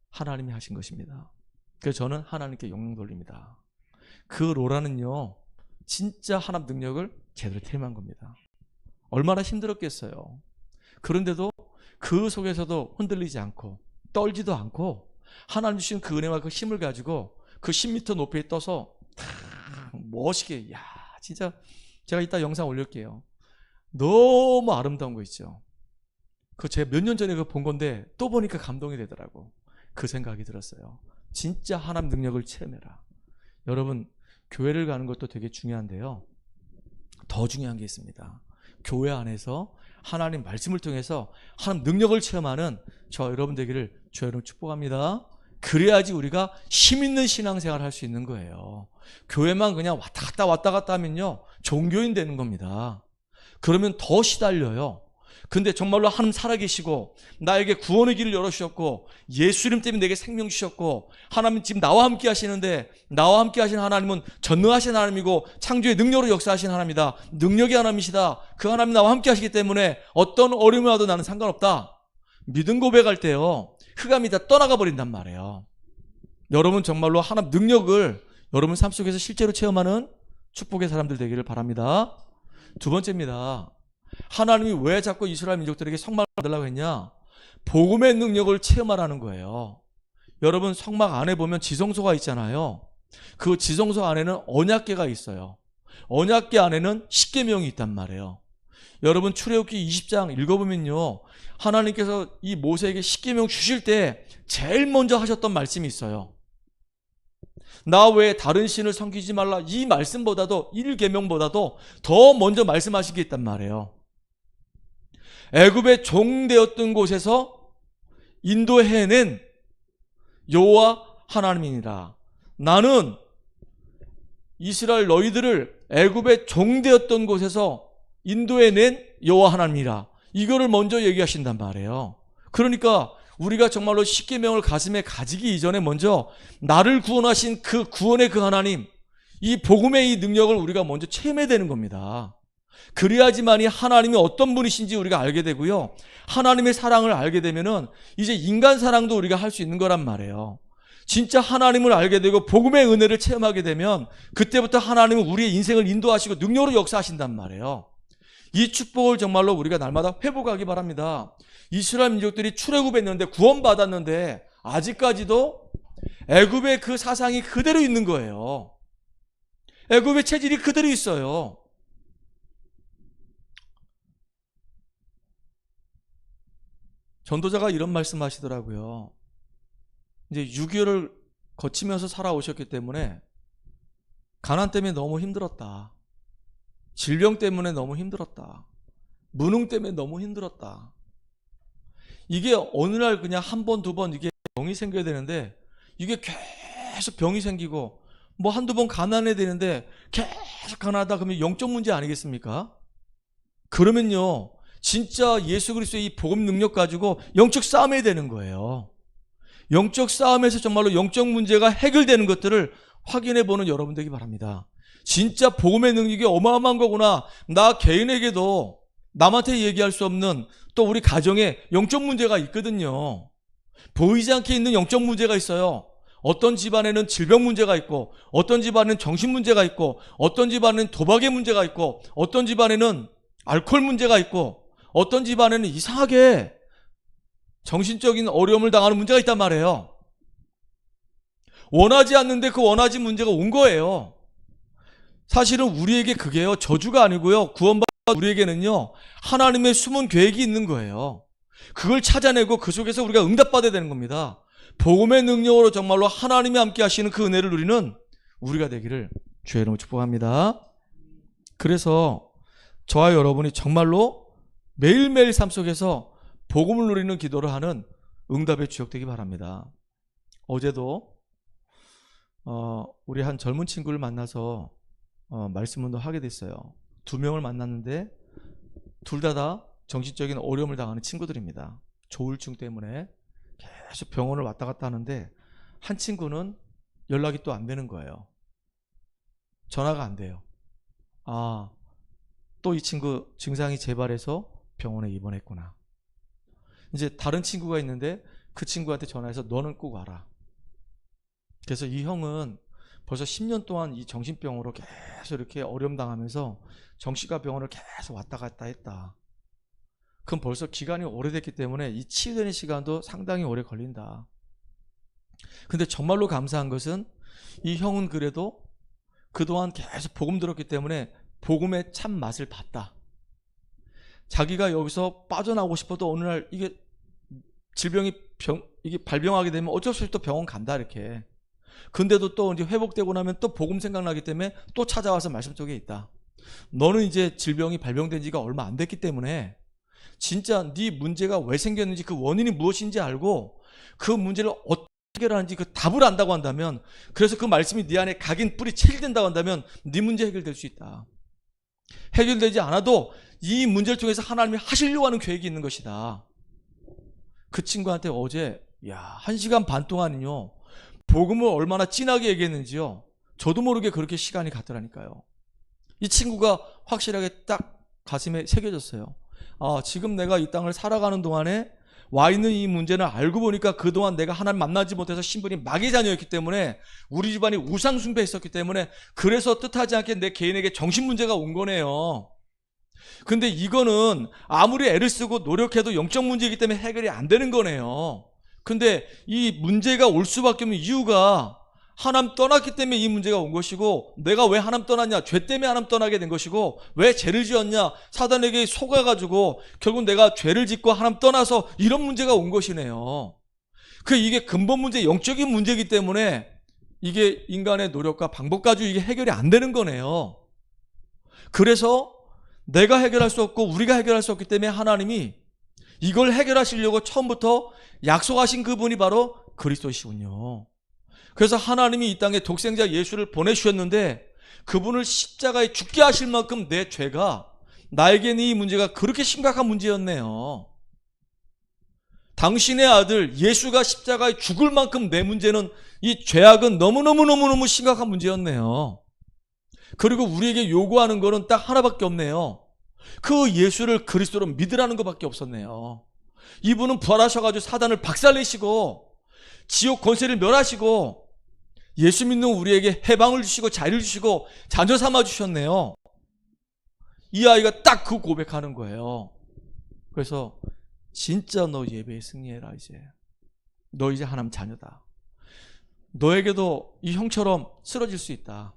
하나님이 하신 것입니다. 그래서 저는 하나님께 영광 돌립니다. 그 로라는요 진짜 하나님 능력을 제대로 체험한 겁니다. 얼마나 힘들었겠어요. 그런데도 그 속에서도 흔들리지 않고 떨지도 않고 하나님 주신 그 은혜와 그 힘을 가지고 그 10m 높이에 떠서 멋있게, 야 진짜 제가 이따 영상 올릴게요. 너무 아름다운 거 있죠. 그 제가 몇 년 전에 본 건데 또 보니까 감동이 되더라고. 그 생각이 들었어요. 진짜 하나님 능력을 체험해라. 여러분, 교회를 가는 것도 되게 중요한데요, 더 중요한 게 있습니다. 교회 안에서 하나님 말씀을 통해서 하나님 능력을 체험하는 저 여러분 되기를 주 여러분 축복합니다. 그래야지 우리가 힘있는 신앙생활을 할 수 있는 거예요. 교회만 그냥 왔다 갔다 하면요 종교인 되는 겁니다. 그러면 더 시달려요. 근데 정말로 하나님 살아계시고 나에게 구원의 길을 열어주셨고 예수 이름 때문에 내게 생명 주셨고 하나님 지금 나와 함께 하시는데, 나와 함께 하시는 하나님은 전능하신 하나님이고 창조의 능력으로 역사하신 하나님이다. 능력의 하나님이시다. 그 하나님 나와 함께 하시기 때문에 어떤 어려움이 와도 나는 상관없다. 믿음 고백할 때요 흑암이 다 떠나가 버린단 말이에요. 여러분 정말로 하나님 능력을 여러분 삶 속에서 실제로 체험하는 축복의 사람들 되기를 바랍니다. 두 번째입니다. 하나님이 왜 자꾸 이스라엘 민족들에게 성막을 만들라고 했냐? 복음의 능력을 체험하라는 거예요. 여러분 성막 안에 보면 지성소가 있잖아요. 그 지성소 안에는 언약궤가 있어요. 언약궤 안에는 십계명이 있단 말이에요. 여러분 출애굽기 20장 읽어보면요 하나님께서 이 모세에게 십계명 주실 때 제일 먼저 하셨던 말씀이 있어요. 나 외에 다른 신을 섬기지 말라. 이 말씀보다도 1계명보다도 더 먼저 말씀하신 게 있단 말이에요. 애굽의 종되었던 곳에서 인도해낸 여호와 하나님이니라. 나는 이스라엘 너희들을 애굽의 종되었던 곳에서 인도해낸 여호와 하나님이라. 이거를 먼저 얘기하신단 말이에요. 그러니까 우리가 정말로 십계명을 가슴에 가지기 이전에 먼저 나를 구원하신 그 구원의 그 하나님, 이 복음의 이 능력을 우리가 먼저 체험해야 되는 겁니다. 그래야지만이 하나님이 어떤 분이신지 우리가 알게 되고요. 하나님의 사랑을 알게 되면은 이제 인간 사랑도 우리가 할 수 있는 거란 말이에요. 진짜 하나님을 알게 되고 복음의 은혜를 체험하게 되면 그때부터 하나님은 우리의 인생을 인도하시고 능력으로 역사하신단 말이에요. 이 축복을 정말로 우리가 날마다 회복하기 바랍니다. 이스라엘 민족들이 출애굽했는데 구원받았는데 아직까지도 애굽의 그 사상이 그대로 있는 거예요. 애굽의 체질이 그대로 있어요. 전도자가 이런 말씀하시더라고요. 이제 6.25를 거치면서 살아오셨기 때문에 가난 때문에 너무 힘들었다. 질병 때문에 너무 힘들었다. 무능 때문에 너무 힘들었다. 이게 어느 날 그냥 한 번, 두 번 이게 병이 생겨야 되는데 이게 계속 병이 생기고 뭐 한두 번 가난해야 되는데 계속 가난하다 그러면 영적 문제 아니겠습니까? 그러면요. 진짜 예수 그리스도의 이 복음 능력 가지고 영적 싸움해야 되는 거예요. 영적 싸움에서 정말로 영적 문제가 해결되는 것들을 확인해 보는 여러분 되기 바랍니다. 진짜 복음의 능력이 어마어마한 거구나. 나 개인에게도 남한테 얘기할 수 없는 또 우리 가정에 영적 문제가 있거든요. 보이지 않게 있는 영적 문제가 있어요. 어떤 집안에는 질병 문제가 있고 어떤 집안에는 정신 문제가 있고 어떤 집안에는 도박의 문제가 있고 어떤 집안에는 알코올 문제가 있고 어떤 집안에는 이상하게 정신적인 어려움을 당하는 문제가 있단 말이에요. 원하지 않는데 그 원하지 문제가 온 거예요. 사실은 우리에게 그게요 저주가 아니고요 구원받은 우리에게는요 하나님의 숨은 계획이 있는 거예요. 그걸 찾아내고 그 속에서 우리가 응답받아야 되는 겁니다. 복음의 능력으로 정말로 하나님이 함께 하시는 그 은혜를 누리는 우리가 되기를 주의 이름으로 축복합니다. 그래서 저와 여러분이 정말로 매일매일 삶 속에서 복음을 누리는 기도를 하는 응답의 주역 되기 바랍니다. 어제도 우리 한 젊은 친구를 만나서 말씀 운동 하게 됐어요. 2명을 만났는데 둘 다 정신적인 어려움을 당하는 친구들입니다. 조울증 때문에 계속 병원을 왔다 갔다 하는데 한 친구는 연락이 또 안 되는 거예요. 전화가 안 돼요. 또 이 친구 증상이 재발해서 병원에 입원했구나. 이제 다른 친구가 있는데 그 친구한테 전화해서 너는 꼭 와라. 그래서 이 형은 벌써 10년 동안 이 정신병으로 계속 이렇게 어려움 당하면서 정신과 병원을 계속 왔다 갔다 했다. 그럼 벌써 기간이 오래됐기 때문에 이 치유되는 시간도 상당히 오래 걸린다. 근데 정말로 감사한 것은 이 형은 그래도 그동안 계속 복음 들었기 때문에 복음의 참 맛을 봤다. 자기가 여기서 빠져나오고 싶어도 어느 날 이게 질병이 이게 발병하게 되면 어쩔 수 없이 또 병원 간다 이렇게. 근데도 또 이제 회복되고 나면 또 복음 생각나기 때문에 또 찾아와서 말씀 속에 있다. 너는 이제 질병이 발병된 지가 얼마 안 됐기 때문에 진짜 네 문제가 왜 생겼는지 그 원인이 무엇인지 알고 그 문제를 어떻게 해결하는지 그 답을 안다고 한다면 그래서 그 말씀이 네 안에 각인 뿌리 체질된다고 한다면 네 문제 해결될 수 있다. 해결되지 않아도 이 문제를 통해서 하나님이 하시려고 하는 계획이 있는 것이다. 그 친구한테 어제 1시간 반 동안은요 복음을 얼마나 진하게 얘기했는지요 저도 모르게 그렇게 시간이 갔더라니까요. 이 친구가 확실하게 딱 가슴에 새겨졌어요. 지금 내가 이 땅을 살아가는 동안에 와 있는 이 문제는 알고 보니까 그동안 내가 하나님 만나지 못해서 신분이 마귀 자녀였기 때문에 우리 집안이 우상 숭배했었기 때문에 그래서 뜻하지 않게 내 개인에게 정신 문제가 온 거네요. 근데 이거는 아무리 애를 쓰고 노력해도 영적 문제이기 때문에 해결이 안 되는 거네요. 근데 이 문제가 올 수밖에 없는 이유가 하나님 떠났기 때문에 이 문제가 온 것이고 내가 왜 하나님 떠났냐? 죄 때문에 하나님 떠나게 된 것이고 왜 죄를 지었냐? 사단에게 속아가지고 결국 내가 죄를 짓고 하나님 떠나서 이런 문제가 온 것이네요. 이게 근본 문제, 영적인 문제이기 때문에 이게 인간의 노력과 방법 가지고 이게 해결이 안 되는 거네요. 그래서 내가 해결할 수 없고 우리가 해결할 수 없기 때문에 하나님이 이걸 해결하시려고 처음부터 약속하신 그분이 바로 그리스도시군요. 그래서 하나님이 이 땅에 독생자 예수를 보내주셨는데 그분을 십자가에 죽게 하실 만큼 내 죄가 나에게는 이 문제가 그렇게 심각한 문제였네요. 당신의 아들 예수가 십자가에 죽을 만큼 내 문제는, 이 죄악은 너무너무너무너무 심각한 문제였네요. 그리고 우리에게 요구하는 거는 딱 하나밖에 없네요. 그 예수를 그리스도로 믿으라는 것밖에 없었네요. 이분은 부활하셔가지고 사단을 박살내시고 지옥 권세를 멸하시고 예수 믿는 우리에게 해방을 주시고 자유를 주시고 자녀 삼아 주셨네요. 이 아이가 딱 그 고백하는 거예요. 그래서 진짜 너 예배에 승리해라. 이제 너 이제 하나님 자녀다. 너에게도 이 형처럼 쓰러질 수 있다.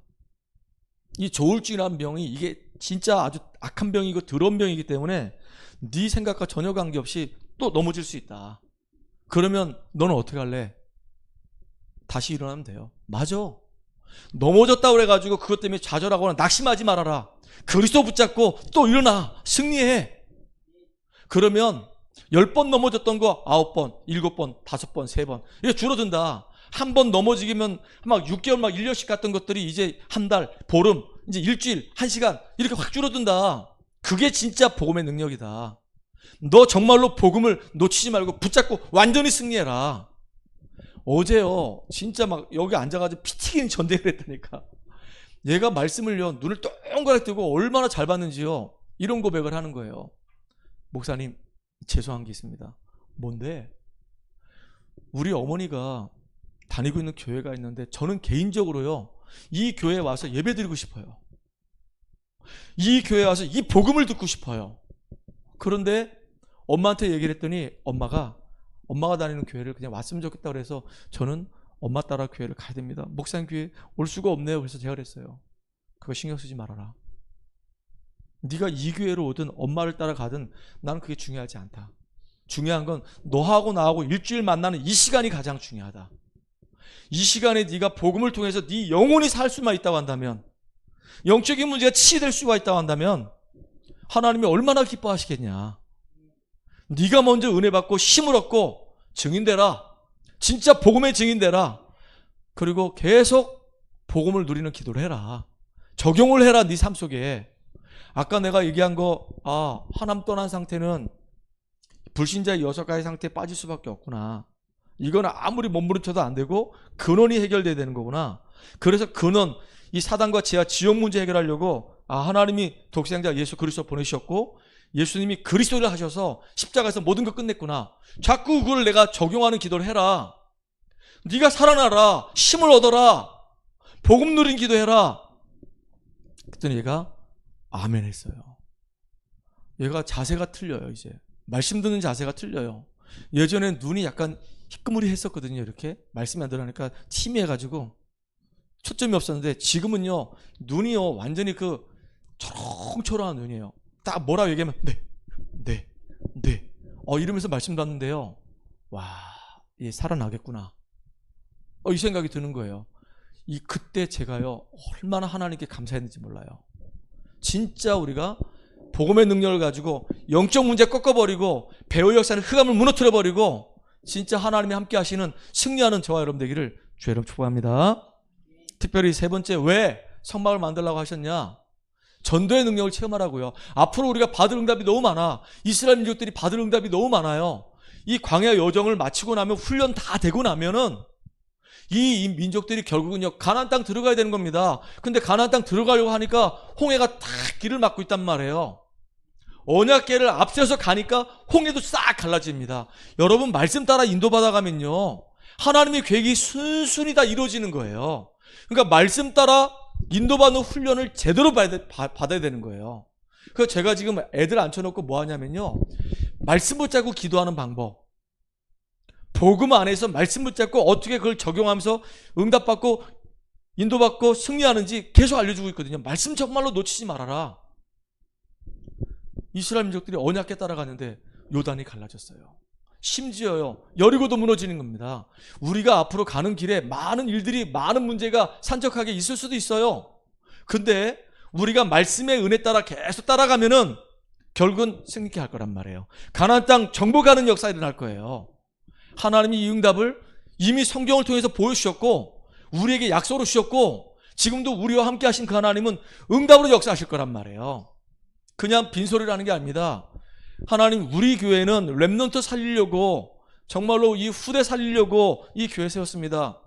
이 조울증이라는 병이 이게 진짜 아주 악한 병이고 더러운 병이기 때문에 네 생각과 전혀 관계없이 또 넘어질 수 있다. 그러면 너는 어떻게 할래? 다시 일어나면 돼요. 맞아. 넘어졌다고 그래가지고 그것 때문에 좌절하거나 낙심하지 말아라. 그리스도 붙잡고 또 일어나. 승리해. 그러면 10번 넘어졌던 거 9번, 7번, 5번, 3번 이게 줄어든다. 한 번 넘어지면 막 6개월, 막 1년씩 갔던 것들이 이제 한 달, 보름, 이제 일주일, 1시간 이렇게 확 줄어든다. 그게 진짜 복음의 능력이다. 너 정말로 복음을 놓치지 말고 붙잡고 완전히 승리해라. 어제요, 진짜 막 여기 앉아가지고 피 튀기는 전대를 했다니까. 얘가 말씀을요, 눈을 동그랗게 뜨고 얼마나 잘 봤는지요. 이런 고백을 하는 거예요. 목사님, 죄송한 게 있습니다. 뭔데? 우리 어머니가 다니고 있는 교회가 있는데 저는 개인적으로요, 이 교회에 와서 예배드리고 싶어요. 이 교회에 와서 이 복음을 듣고 싶어요. 그런데 엄마한테 얘기를 했더니 엄마가 다니는 교회를 그냥 왔으면 좋겠다 그래서 저는 엄마 따라 교회를 가야 됩니다. 목사님 교회 올 수가 없네요. 그래서 제가 그랬어요. 그거 신경 쓰지 말아라. 네가 이 교회로 오든 엄마를 따라 가든 나는 그게 중요하지 않다. 중요한 건 너하고 나하고 일주일 만나는 이 시간이 가장 중요하다. 이 시간에 네가 복음을 통해서 네 영혼이 살 수만 있다고 한다면, 영적인 문제가 치유될 수가 있다고 한다면 하나님이 얼마나 기뻐하시겠냐. 네가 먼저 은혜 받고 힘을 얻고 증인되라. 진짜 복음의 증인되라. 그리고 계속 복음을 누리는 기도를 해라. 적용을 해라. 네 삶 속에. 아까 내가 얘기한 거, 하나님 떠난 상태는 불신자의 6가지 상태에 빠질 수밖에 없구나. 이건 아무리 몸부림쳐도 안 되고 근원이 해결돼야 되는 거구나. 그래서 근원, 이 사단과 죄와 지옥 문제 해결하려고 하나님이 독생자 예수 그리스도 보내셨고 예수님이 그리스도를 하셔서 십자가에서 모든 걸 끝냈구나. 자꾸 그걸 내가 적용하는 기도를 해라. 네가 살아나라. 힘을 얻어라. 복음 누린 기도해라. 그랬더니 얘가 아멘 했어요. 얘가 자세가 틀려요. 이제 말씀 듣는 자세가 틀려요. 예전엔 눈이 약간 희끄무리했었거든요. 이렇게 말씀이 안 들어가니까 치미해가지고 초점이 없었는데 지금은요, 눈이요 완전히 그 초롱초롱한 눈이에요. 딱 뭐라고 얘기하면 네 이러면서 말씀 듣는데요, 와, 얘 살아나겠구나. 이 생각이 드는 거예요. 그때 제가요 얼마나 하나님께 감사했는지 몰라요. 진짜 우리가 복음의 능력을 가지고 영적 문제 꺾어버리고 배우 역사는 흑암을 무너뜨려버리고 진짜 하나님이 함께 하시는 승리하는 저와 여러분 되기를 주의 이름 축복합니다. 특별히 세 번째, 왜 성막을 만들라고 하셨냐? 전도의 능력을 체험하라고요. 앞으로 우리가 받을 응답이 너무 많아. 이스라엘 민족들이 받을 응답이 너무 많아요. 이 광야 여정을 마치고 나면, 훈련 다 되고 나면은 이 민족들이 결국은요 가나안 땅 들어가야 되는 겁니다. 근데 가나안 땅 들어가려고 하니까 홍해가 다 길을 막고 있단 말이에요. 언약궤를 앞세워서 가니까 홍해도 싹 갈라집니다. 여러분, 말씀 따라 인도받아 가면요 하나님의 계획이 순순히 다 이루어지는 거예요. 그러니까 말씀 따라 인도받는 훈련을 제대로 받아야 되는 거예요. 그래서 제가 지금 애들 앉혀놓고 뭐 하냐면요, 말씀 붙잡고 기도하는 방법, 복음 안에서 말씀 붙잡고 어떻게 그걸 적용하면서 응답받고 인도받고 승리하는지 계속 알려주고 있거든요. 말씀 정말로 놓치지 말아라. 이스라엘 민족들이 언약궤 따라가는데 요단이 갈라졌어요. 심지어요 여리고도 무너지는 겁니다. 우리가 앞으로 가는 길에 많은 일들이, 많은 문제가 산적하게 있을 수도 있어요. 근데 우리가 말씀의 은혜 따라 계속 따라가면은 결국은 승리케 할 거란 말이에요. 가나안 땅 정복하는 역사가 일어날 거예요. 하나님이 이 응답을 이미 성경을 통해서 보여주셨고 우리에게 약속으로 주셨고 지금도 우리와 함께 하신 그 하나님은 응답으로 역사하실 거란 말이에요. 그냥 빈소리라는 게 아닙니다. 하나님 우리 교회는 렘넌트 살리려고 정말로 이 후대 살리려고 이 교회 세웠습니다.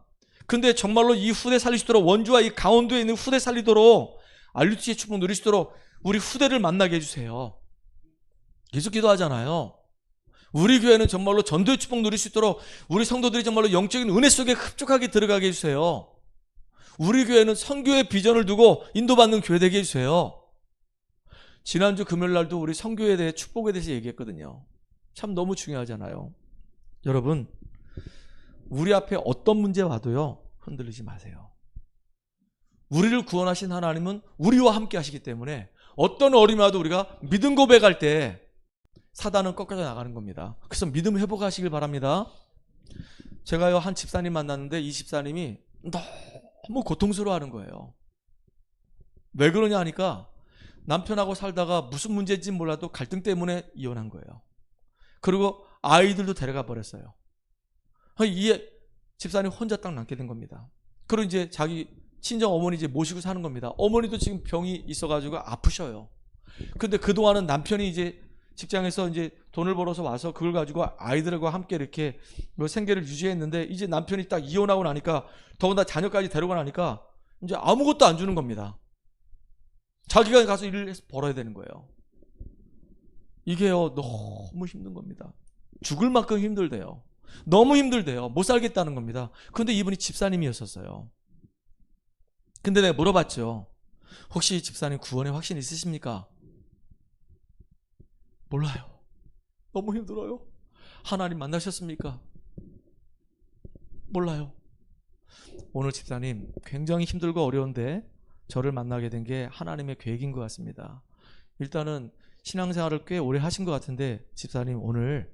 근데 정말로 이 후대 살리시도록 원주와 이 강원도에 있는 후대 살리도록 RUTC의 축복 누리시도록 우리 후대를 만나게 해주세요. 계속 기도하잖아요. 우리 교회는 정말로 전도의 축복 누릴 수 있도록 우리 성도들이 정말로 영적인 은혜 속에 흡족하게 들어가게 해주세요. 우리 교회는 선교의 비전을 두고 인도받는 교회 되게 해주세요. 지난주 금요일 날도 우리 선교에 대해 축복에 대해서 얘기했거든요. 참 너무 중요하잖아요. 여러분, 우리 앞에 어떤 문제 와도요, 흔들리지 마세요. 우리를 구원하신 하나님은 우리와 함께 하시기 때문에 어떤 어려움이 와도 우리가 믿음 고백할 때 사단은 꺾여져 나가는 겁니다. 그래서 믿음 회복하시길 바랍니다. 제가요, 한 집사님 만났는데 이 집사님이 너무 고통스러워하는 거예요. 왜 그러냐 하니까 남편하고 살다가 무슨 문제인지 몰라도 갈등 때문에 이혼한 거예요. 그리고 아이들도 데려가 버렸어요. 이 집사님 혼자 딱 남게 된 겁니다. 그리고 이제 자기 친정 어머니 이제 모시고 사는 겁니다. 어머니도 지금 병이 있어가지고 아프셔요. 근데 그동안은 남편이 이제 직장에서 이제 돈을 벌어서 와서 그걸 가지고 아이들과 함께 이렇게 뭐 생계를 유지했는데 이제 남편이 딱 이혼하고 나니까 더군다나 자녀까지 데려가 나니까 이제 아무것도 안 주는 겁니다. 자기가 가서 일을 해서 벌어야 되는 거예요. 이게요, 너무 힘든 겁니다. 죽을 만큼 힘들대요. 너무 힘들대요. 못 살겠다는 겁니다. 근데 이분이 집사님이었었어요. 근데 내가 물어봤죠. 혹시 집사님 구원에 확신 있으십니까? 몰라요. 너무 힘들어요. 하나님 만나셨습니까? 몰라요. 오늘 집사님 굉장히 힘들고 어려운데 저를 만나게 된 게 하나님의 계획인 것 같습니다. 일단은 신앙생활을 꽤 오래 하신 것 같은데 집사님 오늘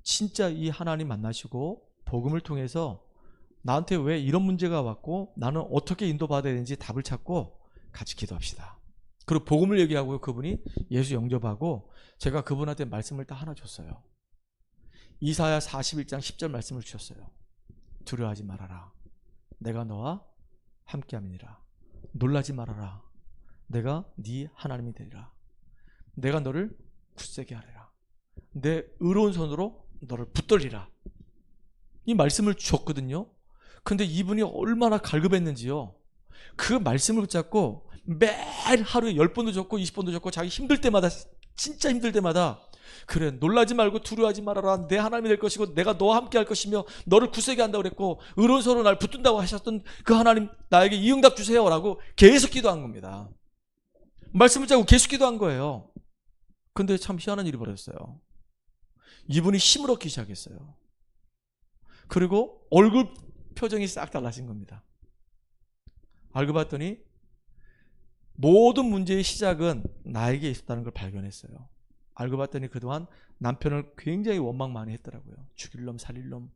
진짜 이 하나님 만나시고 복음을 통해서 나한테 왜 이런 문제가 왔고 나는 어떻게 인도받아야 되는지 답을 찾고 같이 기도합시다. 그리고 복음을 얘기하고요. 그분이 예수 영접하고 제가 그분한테 말씀을 딱 하나 줬어요. 이사야 41장 10절 말씀을 주셨어요. 두려워하지 말아라. 내가 너와 함께함이니라. 놀라지 말아라. 내가 네 하나님이 되리라. 내가 너를 굳세게 하리라. 내 의로운 손으로 너를 붙들리라. 이 말씀을 줬거든요. 근데 이분이 얼마나 갈급했는지요. 그 말씀을 붙잡고 매일 하루에 10번도 줬고 20번도 줬고 자기 힘들 때마다 진짜 힘들 때마다 그래 놀라지 말고 두려워하지 말아라. 내 하나님이 될 것이고 내가 너와 함께 할 것이며 너를 굳세게 한다고 그랬고 의로운 손으로 날 붙든다고 하셨던 그 하나님 나에게 이 응답 주세요 라고 계속 기도한 겁니다. 말씀을 잡고 계속 기도한 거예요. 근데 참 희한한 일이 벌어졌어요. 이분이 힘을 얻기 시작했어요. 그리고 얼굴 표정이 싹 달라진 겁니다. 알고 봤더니 모든 문제의 시작은 나에게 있었다는 걸 발견했어요. 알고 봤더니 그동안 남편을 굉장히 원망 많이 했더라고요. 죽일 놈 살릴 놈.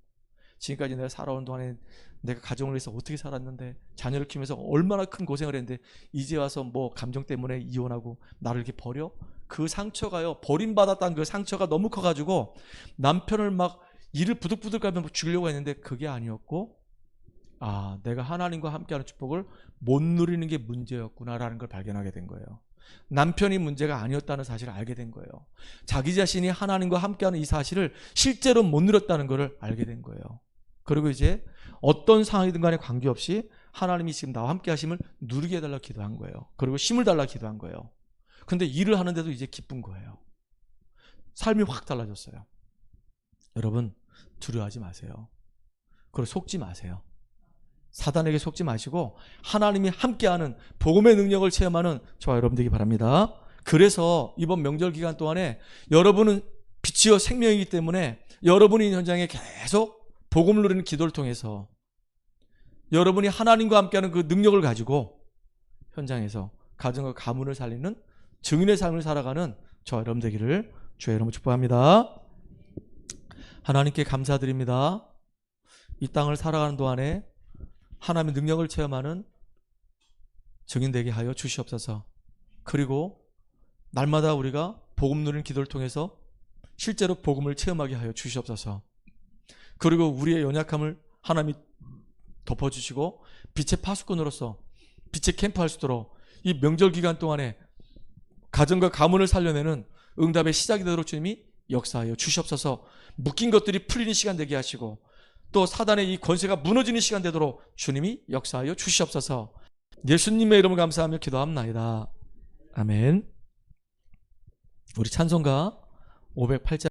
지금까지 내가 살아온 동안에 내가 가정을 위해서 어떻게 살았는데 자녀를 키우면서 얼마나 큰 고생을 했는데 이제 와서 뭐 감정 때문에 이혼하고 나를 이렇게 버려? 그 상처가요, 버림받았다는 그 상처가 너무 커가지고 남편을 막 이를 부득부득 가면 죽이려고 했는데 그게 아니었고 아, 내가 하나님과 함께하는 축복을 못 누리는 게 문제였구나라는 걸 발견하게 된 거예요. 남편이 문제가 아니었다는 사실을 알게 된 거예요. 자기 자신이 하나님과 함께하는 이 사실을 실제로 못 누렸다는 걸 알게 된 거예요. 그리고 이제 어떤 상황이든 간에 관계없이 하나님이 지금 나와 함께 하심을 누리게 해달라고 기도한 거예요. 그리고 힘을 달라고 기도한 거예요. 근데 일을 하는데도 이제 기쁜 거예요. 삶이 확 달라졌어요. 여러분 두려워하지 마세요. 그리고 속지 마세요. 사단에게 속지 마시고 하나님이 함께하는 복음의 능력을 체험하는 저와 여러분 되기 바랍니다. 그래서 이번 명절 기간 동안에 여러분은 빛이요 생명이기 때문에 여러분이 현장에 계속 복음을 누리는 기도를 통해서 여러분이 하나님과 함께하는 그 능력을 가지고 현장에서 가정과 가문을 살리는 증인의 삶을 살아가는 저와 여러분 되기를 주의 이름으로 축복합니다. 하나님께 감사드립니다. 이 땅을 살아가는 동안에 하나님의 능력을 체험하는 증인 되게 하여 주시옵소서. 그리고 날마다 우리가 복음 누리는 기도를 통해서 실제로 복음을 체험하게 하여 주시옵소서. 그리고 우리의 연약함을 하나님이 덮어주시고 빛의 파수꾼으로서 빛의 캠프 할 수 있도록 이 명절 기간 동안에 가정과 가문을 살려내는 응답의 시작이 되도록 주님이 역사하여 주시옵소서. 묶인 것들이 풀리는 시간 되게 하시고 또 사단의 이 권세가 무너지는 시간 되도록 주님이 역사하여 주시옵소서. 예수님의 이름을 감사하며 기도합나이다. 아멘. 우리 찬송가 508장